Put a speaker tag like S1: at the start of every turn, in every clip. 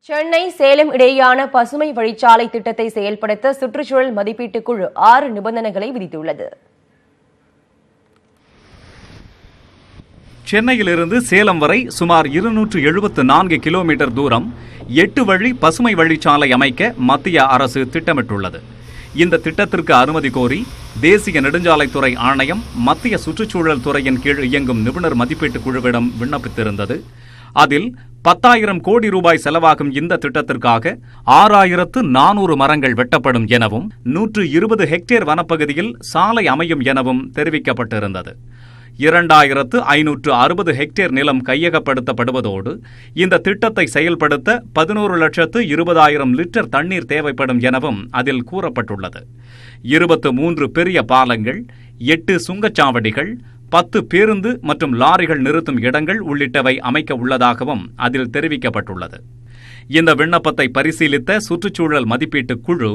S1: சென்னை சேலம் இடையேயான பசுமை வழிச்சாலை திட்டத்தை செயல்படுத்த சுற்றுச்சூழல் மதிப்பீட்டுக் குழு 6 நிபந்தனைகளை விதித்துள்ளது.
S2: சென்னையிலிருந்து சேலம் வரை சுமார் 274 கிலோமீட்டர் தூரம் 8 வழி பசுமை வழிச்சாலை அமைக்க மத்திய அரசு திட்டமிட்டுள்ளது. இந்த திட்டத்திற்கு அனுமதி கோரி தேசிய நெடுஞ்சாலைத்துறை ஆணையம் மத்திய சுற்றுச்சூழல் துறையின் கீழ் இயங்கும் நிபுணர் மதிப்பீட்டுக் குழுவிடம் விண்ணப்பித்திருந்தது. அதில் 10,000 கோடி ரூபாய் செலவாகும் இந்த திட்டத்திற்காக 6,400 மரங்கள் வெட்டப்படும் எனவும் 120 ஹெக்டேர் வனப்பகுதியில் சாலை அமையும் எனவும் தெரிவிக்கப்பட்டிருந்தது. 2,560 ஹெக்டேர் நிலம் கையகப்படுத்தப்படுவதோடு இந்த திட்டத்தை செயல்படுத்த 11,20,000 லிட்டர் தண்ணீர் தேவைப்படும் எனவும் அதில் கூறப்பட்டுள்ளது. 23 பெரிய பாலங்கள், 8 சுங்கச்சாவடிகள், 10 பேருந்து மற்றும் லாரிகள் நிறுத்தும் இடங்கள் உள்ளிட்டவை அமைக்க உள்ளதாகவும் அதில் தெரிவிக்கப்பட்டுள்ளது. இந்த விண்ணப்பத்தை பரிசீலித்த சுற்றுச்சூழல் மதிப்பீட்டுக் குழு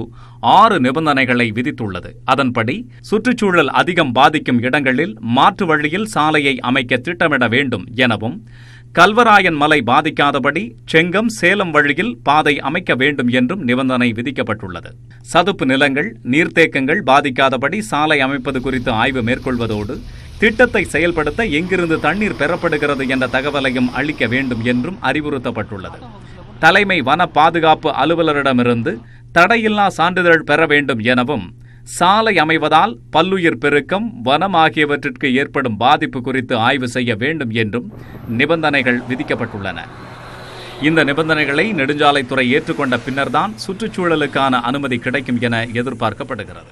S2: 6 நிபந்தனைகளை விதித்துள்ளது. அதன்படி சுற்றுச்சூழல் அதிகம் பாதிக்கும் இடங்களில் மாற்று வழியில் சாலையை அமைக்க திட்டமிட வேண்டும் எனவும், கல்வராயன் மலை பாதிக்காதபடி செங்கம் சேலம் வழியில் பாதை அமைக்க வேண்டும் என்றும் நிபந்தனை விதிக்கப்பட்டுள்ளது. சதுப்பு நிலங்கள், நீர்த்தேக்கங்கள் பாதிக்காதபடி சாலை அமைப்பது குறித்து ஆய்வு மேற்கொள்வதோடு திட்டத்தை செயல்படுத்த எங்கிருந்து தண்ணீர் பெறப்படுகிறது என்ற தகவலையும் அளிக்க வேண்டும் என்றும் அறிவுறுத்தப்பட்டுள்ளது. தலைமை வன பாதுகாப்பு அலுவலரிடமிருந்து தடையில்லா சான்றிதழ் பெற வேண்டும் எனவும், சாலை அமைவதால் பல்லுயிர் பெருக்கம், வனம் ஆகியவற்றிற்கு ஏற்படும் பாதிப்பு குறித்து ஆய்வு செய்ய வேண்டும் என்றும் நிபந்தனைகள் விதிக்கப்பட்டுள்ளன. இந்த நிபந்தனைகளை நெடுஞ்சாலைத்துறை ஏற்றுக்கொண்ட பின்னர்தான் சுற்றுச்சூழலுக்கான அனுமதி கிடைக்கும் என எதிர்பார்க்கப்படுகிறது.